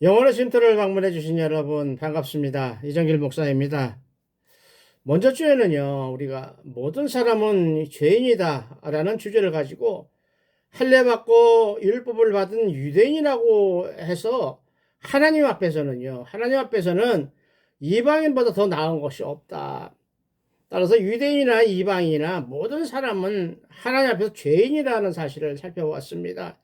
영혼의 쉼터를 방문해 주신 여러분 반갑습니다. 이정길 목사입니다. 먼저 주에는요, 우리가 모든 사람은 죄인이다 라는 주제를 가지고 할례받고 율법을 받은 유대인이라고 해서 하나님 앞에서는 이방인보다 더 나은 것이 없다. 따라서 유대인이나 이방인이나 모든 사람은 하나님 앞에서 죄인이라는 사실을 살펴보았습니다.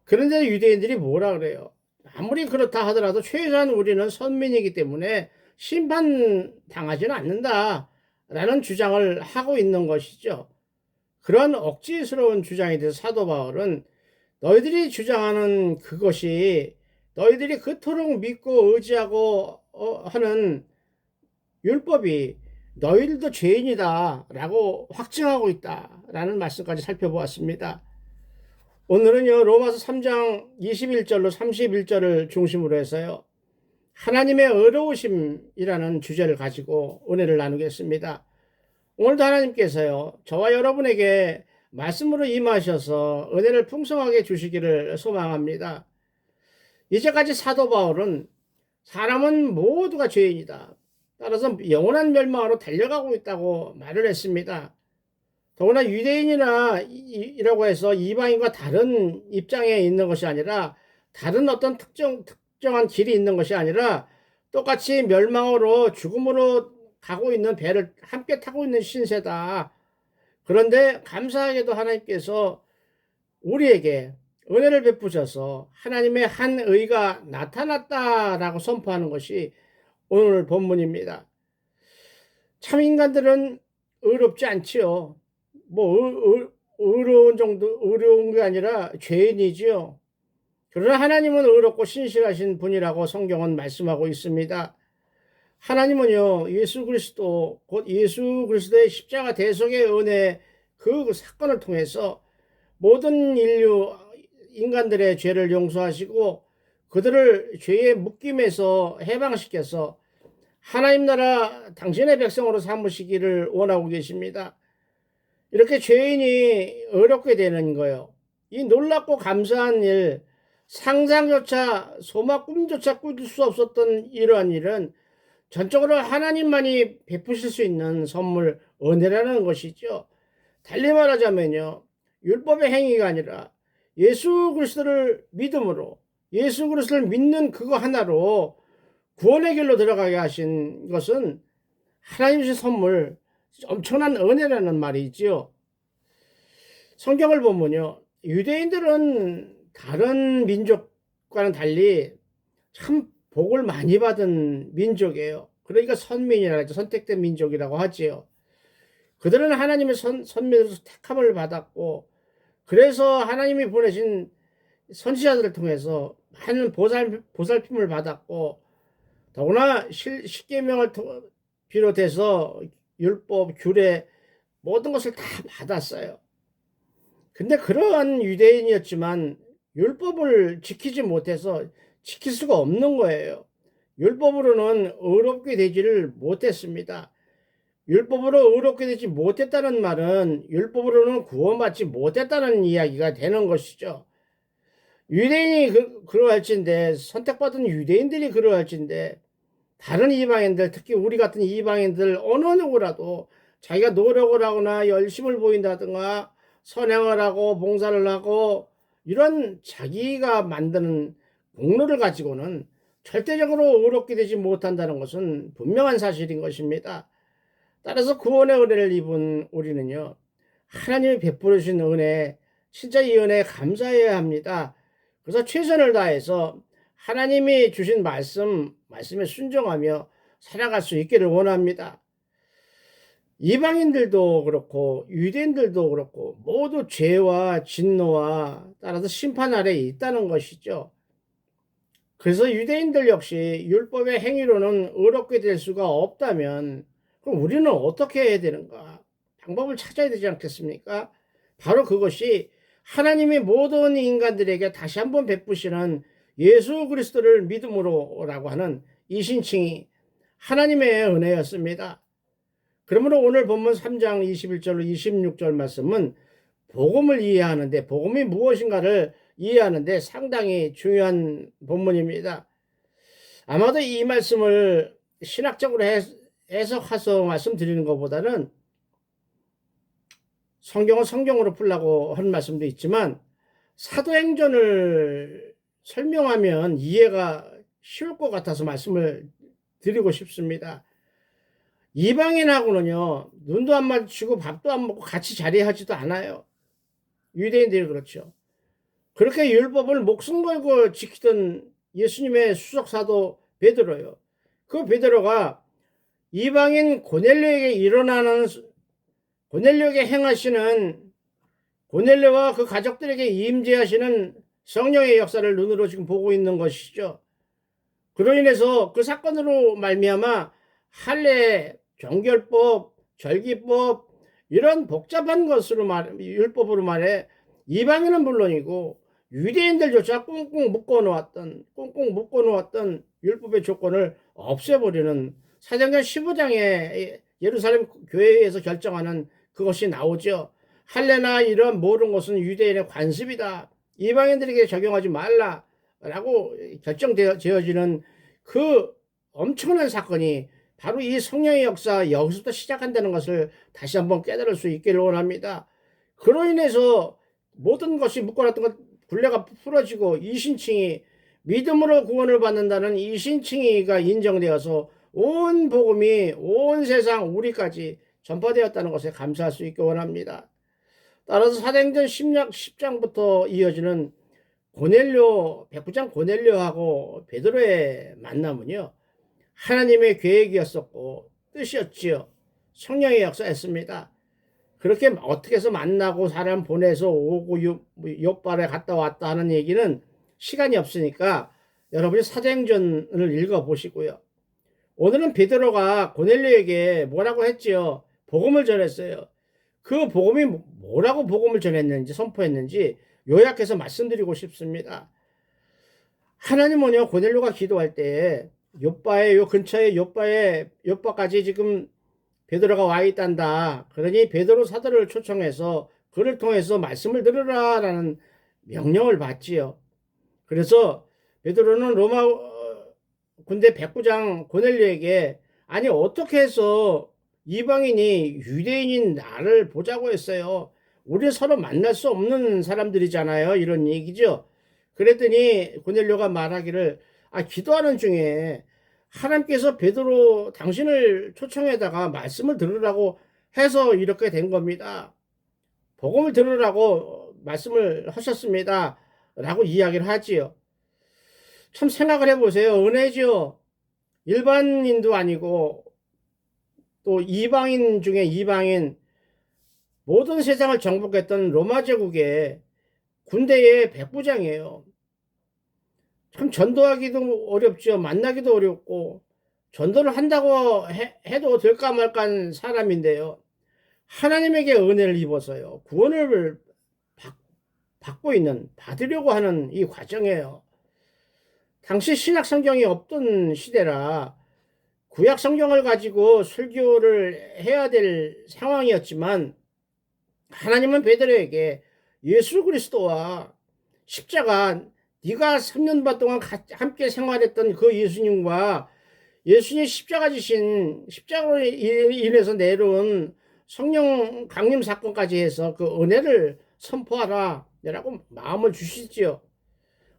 그런데 유대인들이 뭐라 그래요? 아무리 그렇다 하더라도 최소한 우리는 선민이기 때문에 심판당하지는 않는다 라는 주장을 하고 있는 것이죠. 그런 억지스러운 주장에 대해서 사도 바울은 너희들이 주장하는 그것이 너희들이 그토록 믿고 의지하고 하는 율법이 너희들도 죄인이다 라고 확증하고 있다 라는 말씀까지 살펴보았습니다. 오늘은요, 로마서 3장 21절로 31절을 중심으로 해서요, 하나님의 의로우심이라는 주제를 가지고 은혜를 나누겠습니다. 오늘도 하나님께서요, 저와 여러분에게 말씀으로 임하셔서 은혜를 풍성하게 주시기를 소망합니다. 이제까지 사도 바울은 사람은 모두가 죄인이다, 따라서 영원한 멸망으로 달려가고 있다고 말을 했습니다. 더구나 유대인이라고 해서 이방인과 다른 입장에 있는 것이 아니라 다른 어떤 특정한 길이 있는 것이 아니라 똑같이 멸망으로 죽음으로 가고 있는 배를 함께 타고 있는 신세다. 그런데 감사하게도 하나님께서 우리에게 은혜를 베푸셔서 하나님의 한 의가 나타났다라고 선포하는 것이 오늘 본문입니다. 참 인간들은 의롭지 않지요. 의로운 게 아니라 죄인이지요. 그러나 하나님은 의롭고 신실하신 분이라고 성경은 말씀하고 있습니다. 하나님은요, 곧 예수 그리스도의 십자가 대속의 은혜 그 사건을 통해서 모든 인간들의 죄를 용서하시고 그들을 죄의 묶임에서 해방시켜서 하나님 나라 당신의 백성으로 삼으시기를 원하고 계십니다. 이렇게 죄인이 어렵게 되는 거예요. 이 놀랍고 감사한 일, 상상조차 소망 꿈조차 꾸릴 수 없었던 이러한 일은 전적으로 하나님만이 베푸실 수 있는 선물, 은혜라는 것이죠. 달리 말하자면요, 율법의 행위가 아니라 예수 그리스도를 믿음으로, 예수 그리스도를 믿는 그거 하나로 구원의 길로 들어가게 하신 것은 하나님 주신 선물, 엄청난 은혜라는 말이지요. 성경을 보면요, 유대인들은 다른 민족과는 달리 참 복을 많이 받은 민족이에요. 그러니까 선민이라고 하죠. 선택된 민족이라고 하지요. 그들은 하나님의 선민으로서 택함을 받았고, 그래서 하나님이 보내신 선지자들을 통해서 많은 보살핌을 받았고, 더구나 십계명을 비롯해서 율법, 규례 모든 것을 다 받았어요. 근데 그러한 유대인이었지만 율법을 지키지 못해서 지킬 수가 없는 거예요. 율법으로는 의롭게 되지를 못했습니다. 율법으로 의롭게 되지 못했다는 말은 율법으로는 구원받지 못했다는 이야기가 되는 것이죠. 유대인이 그러할진데, 선택받은 유대인들이 그러할진데, 다른 이방인들, 특히 우리 같은 이방인들 어느 누구라도 자기가 노력을 하거나 열심을 보인다든가 선행을 하고 봉사를 하고 이런 자기가 만드는 공로를 가지고는 절대적으로 의롭게 되지 못한다는 것은 분명한 사실인 것입니다. 따라서 구원의 은혜를 입은 우리는요, 하나님이 베풀어 주신 은혜, 진짜 이 은혜에 감사해야 합니다. 그래서 최선을 다해서 하나님이 주신 말씀에 순종하며 살아갈 수 있기를 원합니다. 이방인들도 그렇고 유대인들도 그렇고 모두 죄와 진노와 따라서 심판 아래에 있다는 것이죠. 그래서 유대인들 역시 율법의 행위로는 의롭게 될 수가 없다면 그럼 우리는 어떻게 해야 되는가? 방법을 찾아야 되지 않겠습니까? 바로 그것이 하나님이 모든 인간들에게 다시 한번 베푸시는 예수 그리스도를 믿음으로라고 하는 이 신칭이 하나님의 은혜였습니다. 그러므로 오늘 본문 3장 21절로 26절 말씀은 복음을 이해하는데 복음이 무엇인가를 이해하는데 상당히 중요한 본문입니다. 아마도 이 말씀을 신학적으로 해석해서 말씀드리는 것보다는 성경은 성경으로 풀라고 하는 말씀도 있지만 사도행전을 설명하면 이해가 쉬울 것 같아서 말씀을 드리고 싶습니다. 이방인하고는요, 눈도 안 마주치고 밥도 안 먹고 같이 자리하지도 않아요. 유대인들이 그렇죠. 그렇게 율법을 목숨 걸고 지키던 예수님의 수석사도 베드로요. 그 베드로가 이방인 고넬료에게 행하시는 고넬료와 그 가족들에게 임재하시는 성령의 역사를 눈으로 지금 보고 있는 것이죠. 그로 인해서 그 사건으로 말미암아 할례, 정결법, 절기법 이런 복잡한 것으로 율법으로 말해 이방인은 물론이고 유대인들조차 꽁꽁 묶어놓았던 율법의 조건을 없애버리는 사도행전 15장에 예루살렘 교회에서 결정하는 그것이 나오죠. 할례나 이런 모든 것은 유대인의 관습이다. 이방인들에게 적용하지 말라라고 결정되어지는 그 엄청난 사건이 바로 이 성령의 역사 여기서부터 시작한다는 것을 다시 한번 깨달을 수 있기를 원합니다. 그로 인해서 모든 것이 묶어놨던 것 굴레가 풀어지고 이신칭이 믿음으로 구원을 받는다는 이신칭이가 인정되어서 온 복음이 온 세상 우리까지 전파되었다는 것에 감사할 수 있기 원합니다. 따라서 사도행전 10장부터 이어지는 백부장 고넬료하고 베드로의 만남은요, 하나님의 계획이었었고 뜻이었지요. 성령의 역사였습니다. 그렇게 어떻게 해서 만나고 사람 보내서 오고 요발에 갔다 왔다 하는 얘기는 시간이 없으니까 여러분이 사도행전을 읽어보시고요. 오늘은 베드로가 고넬료에게 뭐라고 했지요? 복음을 전했어요. 그 복음이 뭐라고 복음을 전했는지 선포했는지 요약해서 말씀드리고 싶습니다. 하나님은요, 고넬료가 기도할 때 요 근처에 요바까지 지금 베드로가 와 있단다. 그러니 베드로 사도를 초청해서 그를 통해서 말씀을 들으라라는 명령을 받지요. 그래서 베드로는 로마 군대 백부장 고넬료에게 아니 어떻게 해서 이방인이 유대인인 나를 보자고 했어요. 우리 서로 만날 수 없는 사람들이잖아요. 이런 얘기죠. 그랬더니 고넬료가 말하기를 기도하는 중에 하나님께서 베드로 당신을 초청해다가 말씀을 들으라고 해서 이렇게 된 겁니다. 복음을 들으라고 말씀을 하셨습니다. 라고 이야기를 하지요. 참 생각을 해보세요. 은혜죠. 일반인도 아니고 또 이방인 중에 이방인 모든 세상을 정복했던 로마 제국의 군대의 백부장이에요. 참 전도하기도 어렵죠. 만나기도 어렵고 전도를 한다고 해도 될까 말까한 사람인데요. 하나님에게 은혜를 입어서요. 구원을 받으려고 하는 이 과정이에요. 당시 신약 성경이 없던 시대라 구약 성경을 가지고 설교를 해야 될 상황이었지만 하나님은 베드로에게 예수 그리스도와 십자가 네가 3년 반 동안 함께 생활했던 그 예수님과 예수님 십자가로 인해서 내려온 성령 강림 사건까지 해서 그 은혜를 선포하라 라고 마음을 주시지요.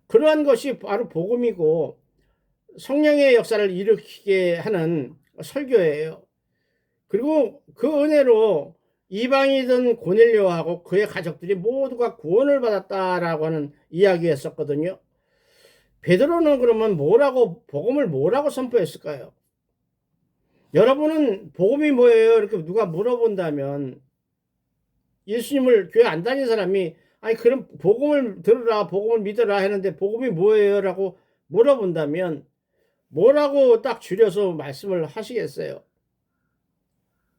그러한 것이 바로 복음이고 성령의 역사를 일으키게 하는 설교예요. 그리고 그 은혜로 이방이던 고넬료하고 그의 가족들이 모두가 구원을 받았다라고 하는 이야기였었거든요. 베드로는 그러면 복음을 뭐라고 선포했을까요? 여러분은 복음이 뭐예요? 이렇게 누가 물어본다면 예수님을 교회 안 다니는 사람이 그럼 복음을 들으라, 복음을 믿어라 했는데 복음이 뭐예요? 라고 물어본다면 뭐라고 딱 줄여서 말씀을 하시겠어요?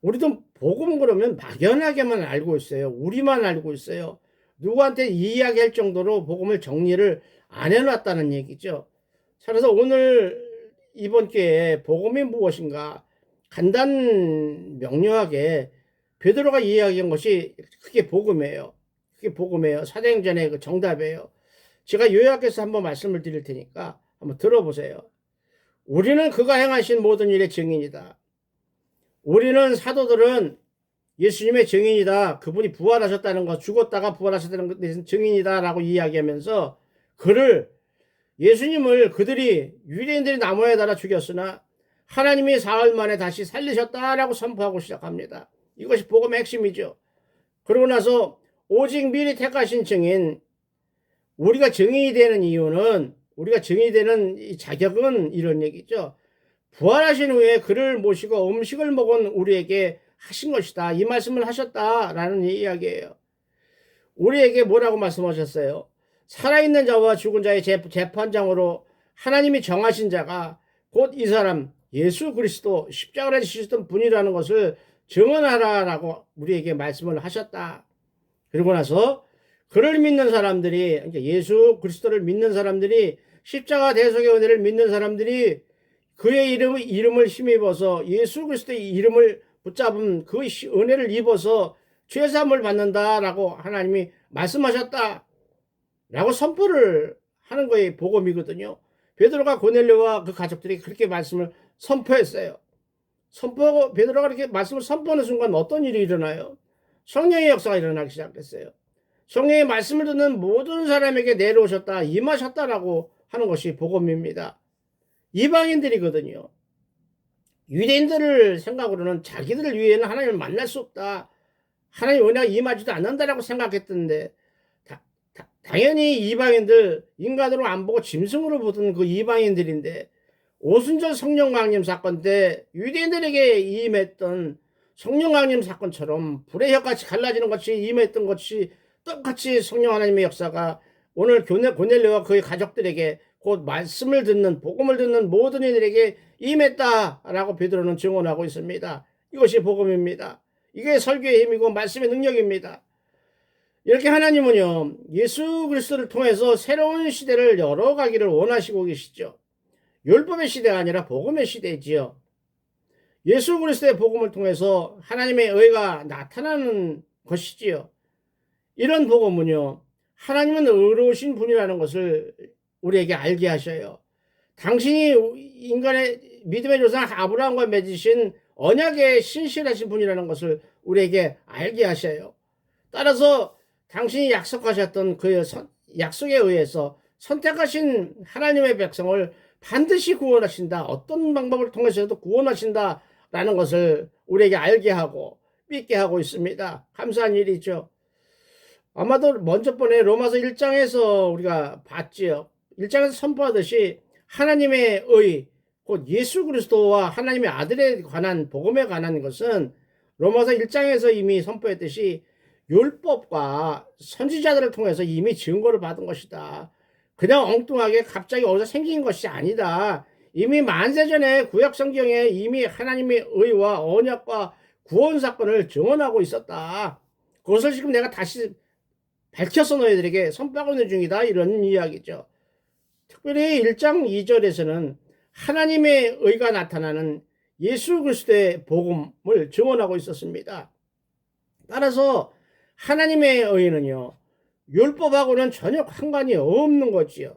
우리도 복음 그러면 막연하게만 알고 있어요. 우리만 알고 있어요. 누구한테 이야기할 정도로 복음을 정리를 안 해놨다는 얘기죠. 그래서 오늘 이번 기회에 복음이 무엇인가 간단 명료하게 베드로가 이야기한 것이 그게 복음이에요. 그게 복음이에요. 사도행전의 그 정답이에요. 제가 요약해서 한번 말씀을 드릴 테니까 한번 들어보세요. 우리는 그가 행하신 모든 일의 증인이다. 우리는 사도들은 예수님의 증인이다. 그분이 부활하셨다는 것, 죽었다가 부활하셨다는 것에 증인이다 라고 이야기하면서 예수님을 그들이 유대인들이 나무에 달아 죽였으나 하나님이 사흘 만에 다시 살리셨다라고 선포하고 시작합니다. 이것이 복음의 핵심이죠. 그러고 나서 오직 미리 택하신 증인, 우리가 증인이 되는 이유는, 우리가 증인이 되는 이 자격은 이런 얘기죠. 부활하신 후에 그를 모시고 음식을 먹은 우리에게 하신 것이다. 이 말씀을 하셨다라는 이야기예요. 우리에게 뭐라고 말씀하셨어요? 살아있는 자와 죽은 자의 재판장으로 하나님이 정하신 자가 곧 이 사람 예수 그리스도 십자가를 지셨던 분이라는 것을 증언하라라고 우리에게 말씀을 하셨다. 그리고 나서 그를 믿는 사람들이, 예수 그리스도를 믿는 사람들이, 십자가 대속의 은혜를 믿는 사람들이 그의 이름을 힘입어서 예수 그리스도의 이름을 붙잡은 그 은혜를 입어서 죄사함을 받는다라고 하나님이 말씀하셨다 라고 선포를 하는 거에 복음이거든요. 베드로가 고넬료와 그 가족들이 그렇게 말씀을 선포했어요. 베드로가 그렇게 말씀을 선포하는 순간 어떤 일이 일어나요? 성령의 역사가 일어나기 시작했어요. 성령의 말씀을 듣는 모든 사람에게 내려오셨다, 임하셨다라고 하는 것이 복음입니다. 이방인들이거든요. 유대인들을 생각으로는 자기들 위에는 하나님을 만날 수 없다, 하나님 은혜가 임하지도 않는다라고 생각했던데, 당연히 이방인들, 인간으로 안 보고 짐승으로 보던 그 이방인들인데, 오순절 성령 강림 사건 때 유대인들에게 임했던 성령 강림 사건처럼 불의 혀같이 갈라지는 것이 임했던 것이 똑같이 성령 하나님의 역사가 오늘 고넬료와 그의 가족들에게 곧 말씀을 듣는, 복음을 듣는 모든 이들에게 임했다라고 베드로는 증언하고 있습니다. 이것이 복음입니다. 이게 설교의 힘이고 말씀의 능력입니다. 이렇게 하나님은요, 예수 그리스도를 통해서 새로운 시대를 열어가기를 원하시고 계시죠. 율법의 시대가 아니라 복음의 시대지요. 예수 그리스도의 복음을 통해서 하나님의 의가 나타나는 것이지요. 이런 복음은요, 하나님은 의로우신 분이라는 것을 우리에게 알게 하셔요. 당신이 인간의 믿음의 조상 아브라함과 맺으신 언약의 신실하신 분이라는 것을 우리에게 알게 하셔요. 따라서 당신이 약속하셨던 그 약속에 의해서 선택하신 하나님의 백성을 반드시 구원하신다. 어떤 방법을 통해서도 구원하신다라는 것을 우리에게 알게 하고 믿게 하고 있습니다. 감사한 일이죠. 아마도 먼저 번에 로마서 1장에서 우리가 봤지요. 1장에서 선포하듯이 하나님의 의, 곧 예수 그리스도와 하나님의 아들에 관한 복음에 관한 것은 로마서 1장에서 이미 선포했듯이 율법과 선지자들을 통해서 이미 증거를 받은 것이다. 그냥 엉뚱하게 갑자기 어디서 생긴 것이 아니다. 이미 만세전에 구약 성경에 이미 하나님의 의와 언약과 구원 사건을 증언하고 있었다. 그것을 지금 내가 다시 밝혀서 너희들에게 선포하고 있는 중이다. 이런 이야기죠. 특별히 1장 2절에서는 하나님의 의가 나타나는 예수 그리스도의 복음을 증언하고 있었습니다. 따라서 하나님의 의는요, 율법하고는 전혀 상관이 없는 거지요.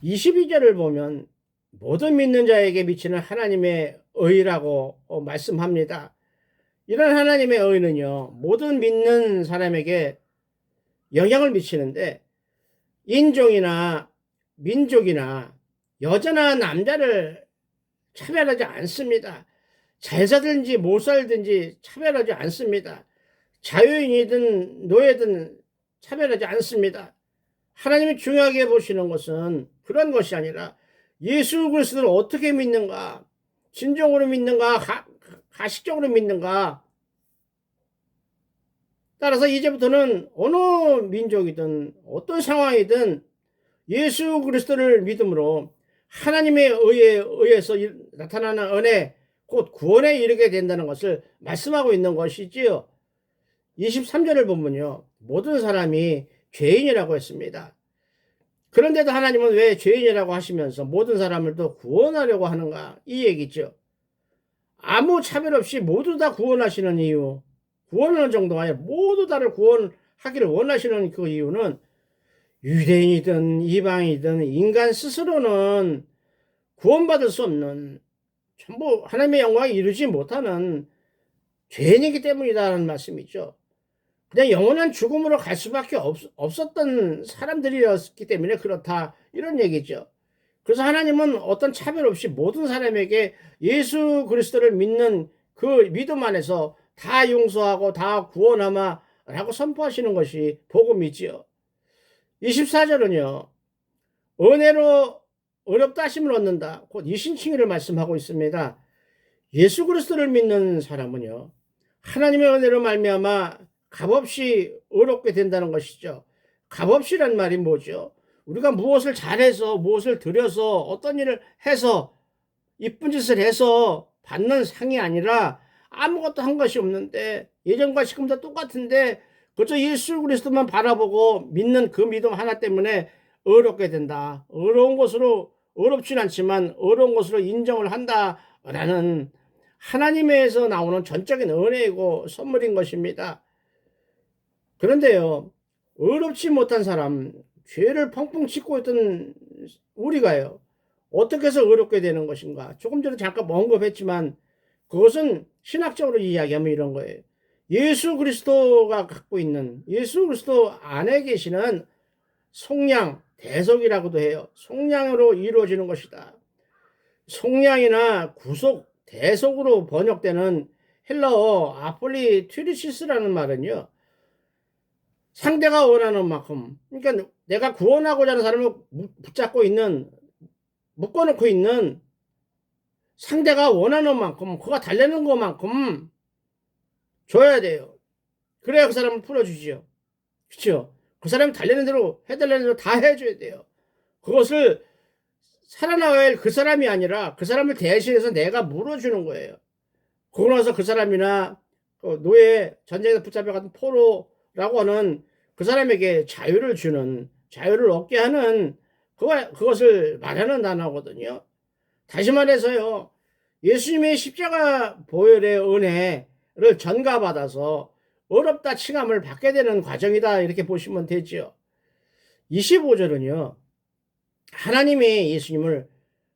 22절을 보면 모든 믿는 자에게 미치는 하나님의 의라고 말씀합니다. 이런 하나님의 의는요, 모든 믿는 사람에게 영향을 미치는데 인종이나 민족이나 여자나 남자를 차별하지 않습니다. 잘 살든지 못 살든지 차별하지 않습니다. 자유인이든 노예든 차별하지 않습니다. 하나님이 중요하게 보시는 것은 그런 것이 아니라 예수 그리스도를 어떻게 믿는가, 진정으로 믿는가, 가식적으로 믿는가. 따라서 이제부터는 어느 민족이든 어떤 상황이든 예수 그리스도를 믿음으로 하나님의 의에 의해서 나타나는 은혜, 곧 구원에 이르게 된다는 것을 말씀하고 있는 것이지요. 23절을 보면요, 모든 사람이 죄인이라고 했습니다. 그런데도 하나님은 왜 죄인이라고 하시면서 모든 사람을 또 구원하려고 하는가, 이 얘기죠. 아무 차별 없이 모두 다 구원하시는 이유, 구원하는 정도가 아니라 모두 다를 구원하기를 원하시는 그 이유는 유대인이든 이방이든 인간 스스로는 구원받을 수 없는, 전부 하나님의 영광에 이르지 못하는 죄인이기 때문이다라는 말씀이죠. 그냥 영원한 죽음으로 갈 수밖에 없었던 사람들이었기 때문에 그렇다, 이런 얘기죠. 그래서 하나님은 어떤 차별 없이 모든 사람에게 예수 그리스도를 믿는 그 믿음 안에서 다 용서하고 다 구원하마 라고 선포하시는 것이 복음이지요. 24절은요. 은혜로 어렵다 하심을 얻는다, 곧 이신칭의를 말씀하고 있습니다. 예수 그리스도를 믿는 사람은요, 하나님의 은혜로 말미암아 값없이 어렵게 된다는 것이죠. 값없이란 말이 뭐죠? 우리가 무엇을 잘해서, 무엇을 들여서, 어떤 일을 해서, 이쁜 짓을 해서 받는 상이 아니라 아무것도 한 것이 없는데, 예전과 지금도 똑같은데 그저 예수 그리스도만 바라보고 믿는 그 믿음 하나 때문에 어렵게 된다. 어려운 것으로, 어렵진 않지만 어려운 것으로 인정을 한다라는 하나님에서 나오는 전적인 은혜이고 선물인 것입니다. 그런데요, 어렵지 못한 사람, 죄를 펑펑 씻고 있던 우리가요, 어떻게 해서 어렵게 되는 것인가? 조금 전에 잠깐 언급했지만 그것은 신학적으로 이야기하면 이런 거예요. 예수 그리스도가 갖고 있는, 예수 그리스도 안에 계시는 속량, 대속이라고도 해요. 속량으로 이루어지는 것이다. 속량이나 구속, 대속으로 번역되는 헬라어 아폴리튜리시스라는 말은요, 상대가 원하는 만큼, 그러니까 내가 구원하고자 하는 사람을 붙잡고 있는, 묶어놓고 있는 상대가 원하는 만큼, 그가 달래는 것만큼 줘야 돼요. 그래야 그 사람을 풀어주지요. 그렇죠? 그 사람이 달래는 대로, 해달라는 대로 다 해줘야 돼요. 그것을 살아나와야 할 그 사람이 아니라 그 사람을 대신해서 내가 물어주는 거예요. 그러고 나서 그 사람이나 노예, 전쟁에서 붙잡혀간 포로라고 하는 그 사람에게 자유를 주는, 자유를 얻게 하는 그것을 말하는 단어거든요. 다시 말해서요, 예수님의 십자가 보혈의 은혜를 전가받아서 어렵다 칭함을 받게 되는 과정이다, 이렇게 보시면 되죠. 25절은요, 하나님이 예수님을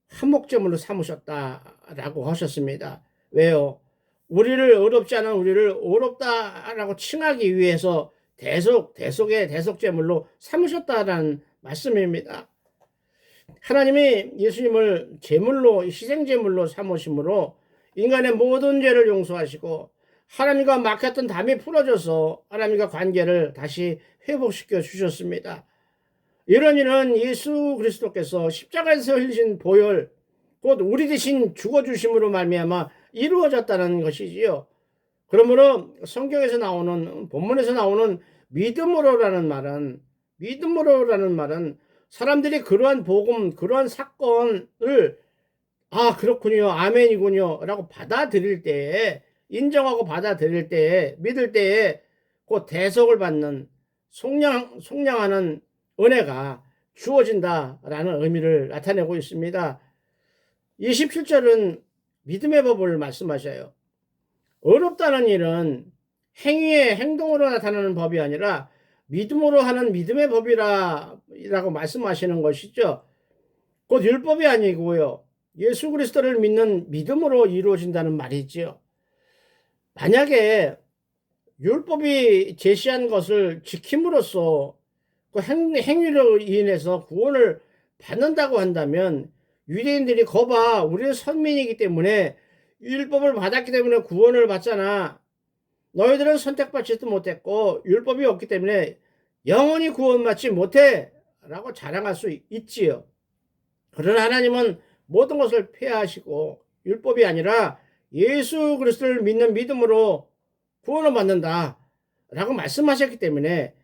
한목제물로 삼으셨다라고 하셨습니다. 왜요? 우리를, 어렵지 않은 우리를 어렵다라고 칭하기 위해서 대속의 대속제물로 삼으셨다라는 말씀입니다. 하나님이 예수님을 제물로, 희생제물로 삼으심으로 인간의 모든 죄를 용서하시고 하나님과 막혔던 담이 풀어져서 하나님과 관계를 다시 회복시켜 주셨습니다. 이런 일은 예수 그리스도께서 십자가에서 흘리신 보혈, 곧 우리 대신 죽어주심으로 말미암아 이루어졌다는 것이지요. 그러므로 성경에서 나오는, 본문에서 나오는 믿음으로라는 말은 사람들이 그러한 복음, 그러한 사건을 그렇군요, 아멘이군요 라고 받아들일 때에, 인정하고 받아들일 때에, 믿을 때에 그 대속을 받는, 속량하는 은혜가 주어진다라는 의미를 나타내고 있습니다. 27절은 믿음의 법을 말씀하셔요. 어렵다는 일은 행동으로 나타나는 법이 아니라 믿음으로 하는 믿음의 법이라고 말씀하시는 것이죠. 곧 율법이 아니고요, 예수 그리스도를 믿는 믿음으로 이루어진다는 말이지요. 만약에 율법이 제시한 것을 지킴으로써 그 행위로 인해서 구원을 받는다고 한다면, 유대인들이 거봐, 우리는 선민이기 때문에 율법을 받았기 때문에 구원을 받잖아, 너희들은 선택받지도 못했고 율법이 없기 때문에 영원히 구원받지 못해 라고 자랑할 수 있지요. 그러나 하나님은 모든 것을 폐하시고 율법이 아니라 예수 그리스도를 믿는 믿음으로 구원을 받는다 라고 말씀하셨기 때문에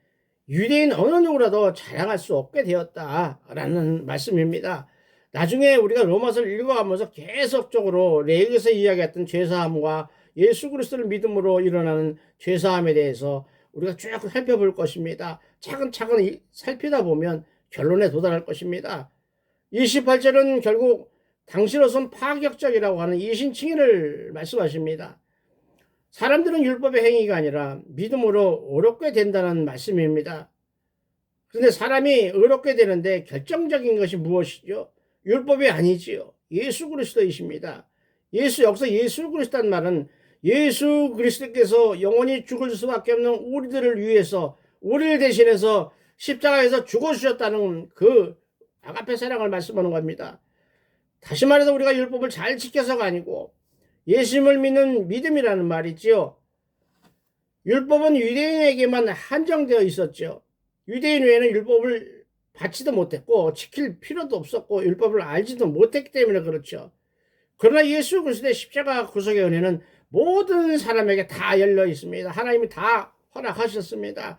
유대인 어느 누구라도 자랑할 수 없게 되었다라는 말씀입니다. 나중에 우리가 로마서를 읽어가면서 계속적으로 레위기에서 이야기했던 죄사함과 예수 그리스도를 믿음으로 일어나는 죄사함에 대해서 우리가 쭉 살펴볼 것입니다. 차근차근 살피다 보면 결론에 도달할 것입니다. 28절은 결국 당시로선 파격적이라고 하는 이신칭의를 말씀하십니다. 사람들은 율법의 행위가 아니라 믿음으로 어렵게 된다는 말씀입니다. 그런데 사람이 의롭게 되는데 결정적인 것이 무엇이죠? 율법이 아니지요. 예수 그리스도이십니다. 여기서 예수 그리스도란 말은 예수 그리스도께서 영원히 죽을 수밖에 없는 우리들을 위해서, 우리를 대신해서 십자가에서 죽어주셨다는 그 아가페 사랑을 말씀하는 겁니다. 다시 말해서 우리가 율법을 잘 지켜서가 아니고 예수님을 믿는 믿음이라는 말이지요. 율법은 유대인에게만 한정되어 있었죠. 유대인 외에는 율법을 받지도 못했고 지킬 필요도 없었고 율법을 알지도 못했기 때문에 그렇죠. 그러나 예수 그리스도의 십자가 구속의 은혜는 모든 사람에게 다 열려 있습니다. 하나님이 다 허락하셨습니다.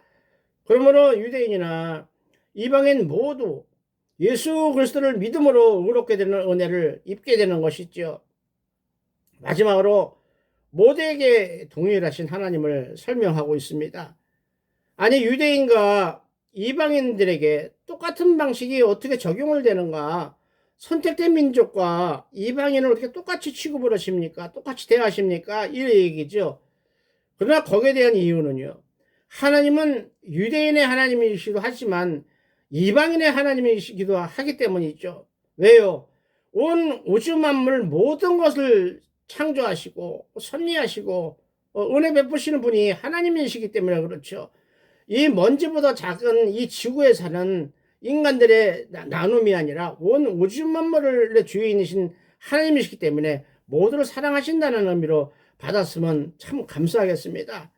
그러므로 유대인이나 이방인 모두 예수 그리스도를 믿음으로 의롭게 되는 은혜를 입게 되는 것이죠. 마지막으로 모두에게 동일하신 하나님을 설명하고 있습니다. 아니, 유대인과 이방인들에게 똑같은 방식이 어떻게 적용을 되는가? 선택된 민족과 이방인을 어떻게 똑같이 취급을 하십니까? 똑같이 대하십니까? 이 얘기죠. 그러나 거기에 대한 이유는요, 하나님은 유대인의 하나님이시기도 하지만 이방인의 하나님이시기도 하기 때문이죠. 왜요? 온 우주 만물 모든 것을 창조하시고 섭리하시고 은혜 베푸시는 분이 하나님이시기 때문에 그렇죠. 이 먼지보다 작은 이 지구에 사는 인간들의 나눔이 아니라 온 우주 만물의 주인이신 하나님이시기 때문에 모두를 사랑하신다는 의미로 받았으면 참 감사하겠습니다.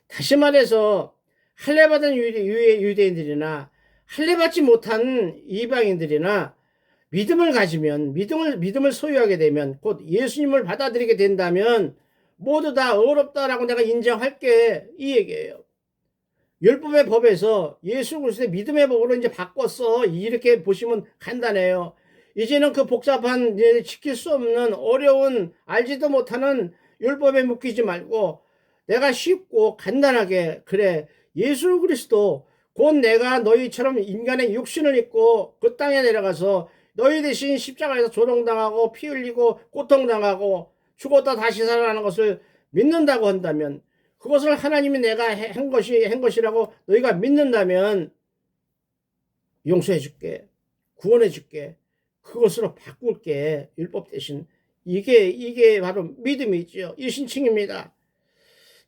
다시 말해서 할례받은 유대인들이나 할례받지 못한 이방인들이나 믿음을 가지면, 믿음을 소유하게 되면, 곧 예수님을 받아들이게 된다면 모두 다 의롭다라고 내가 인정할게, 이 얘기예요. 율법의 법에서 예수 그리스도의 믿음의 법으로 이제 바꿨어, 이렇게 보시면 간단해요. 이제는 그 복잡한, 지킬 수 없는 어려운, 알지도 못하는 율법에 묶이지 말고 내가 쉽고 간단하게, 그래, 예수 그리스도 곧 내가 너희처럼 인간의 육신을 입고 그 땅에 내려가서 너희 대신 십자가에서 조롱당하고 피 흘리고 고통당하고 죽었다 다시 살아나는 것을 믿는다고 한다면, 그것을 하나님이 내가 한 것이라고 너희가 믿는다면 용서해 줄게, 구원해 줄게, 그것으로 바꿀게, 율법 대신. 이게 바로 믿음이죠. 이 신칭입니다.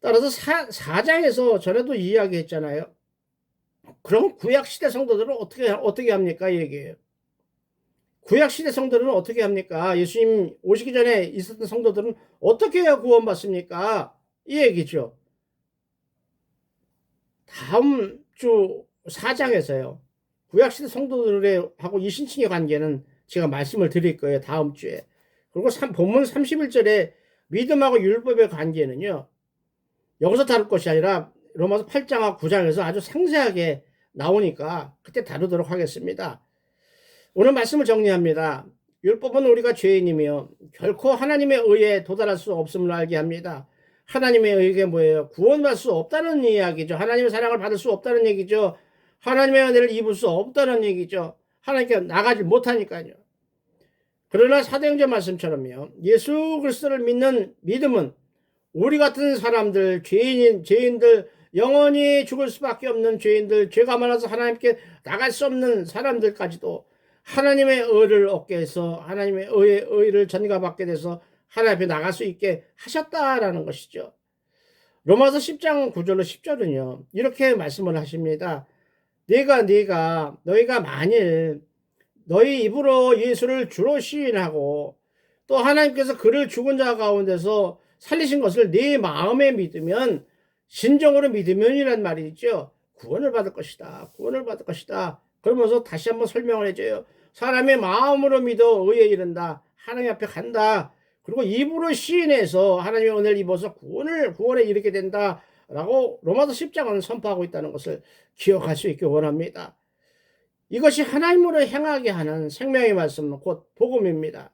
따라서 4장에서 전에도 이야기했잖아요. 그럼 구약시대 성도들은 어떻게 합니까? 이 얘기예요. 구약시대 성도들은 어떻게 합니까? 예수님 오시기 전에 있었던 성도들은 어떻게 해야 구원받습니까? 이 얘기죠. 다음 주 4장에서요. 구약시대 성도들하고 이 신칭의 관계는 제가 말씀을 드릴 거예요. 다음 주에. 그리고 본문 31절에 믿음하고 율법의 관계는요, 여기서 다룰 것이 아니라 로마서 8장과 9장에서 아주 상세하게 나오니까 그때 다루도록 하겠습니다. 오늘 말씀을 정리합니다. 율법은 우리가 죄인이며 결코 하나님의 의에 도달할 수 없음을 알게 합니다. 하나님의 의가 뭐예요? 구원받을 수 없다는 이야기죠. 하나님의 사랑을 받을 수 없다는 얘기죠. 하나님의 은혜를 입을 수 없다는 얘기죠. 하나님께 나가지 못하니까요. 그러나 사도행전 말씀처럼요, 예수 그리스도를 믿는 믿음은 우리 같은 사람들, 죄인들, 영원히 죽을 수밖에 없는 죄인들, 죄가 많아서 하나님께 나갈 수 없는 사람들까지도 하나님의 의를 얻게 해서 하나님의 의를 전가받게 돼서 하나님 앞에 나갈 수 있게 하셨다라는 것이죠. 로마서 10장 9절로 10절은요, 이렇게 말씀을 하십니다. 너희가 만일 너희 입으로 예수를 주로 시인하고 또 하나님께서 그를 죽은 자 가운데서 살리신 것을 네 마음에 믿으면, 신정으로 믿으면이란 말이죠. 구원을 받을 것이다. 구원을 받을 것이다. 그러면서 다시 한번 설명을 해줘요. 사람의 마음으로 믿어 의에 이른다. 하나님 앞에 간다. 그리고 입으로 시인해서 하나님의 은혜를 입어서 구원에 이르게 된다. 라고 로마서 10장은 선포하고 있다는 것을 기억할 수 있기 원합니다. 이것이 하나님으로 행하게 하는 생명의 말씀, 곧 복음입니다.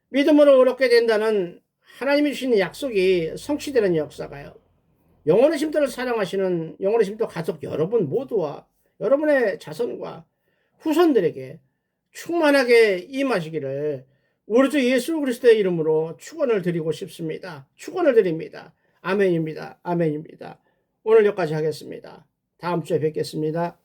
믿음으로 의롭게 된다는 하나님이 주신 약속이 성취되는 역사가요, 영원의 심도를 사랑하시는 영원의 심도 가족 여러분 모두와 여러분의 자손과 후손들에게 충만하게 임하시기를 우리 주 예수 그리스도의 이름으로 축원을 드리고 싶습니다. 축원을 드립니다. 아멘입니다. 아멘입니다. 오늘 여기까지 하겠습니다. 다음 주에 뵙겠습니다.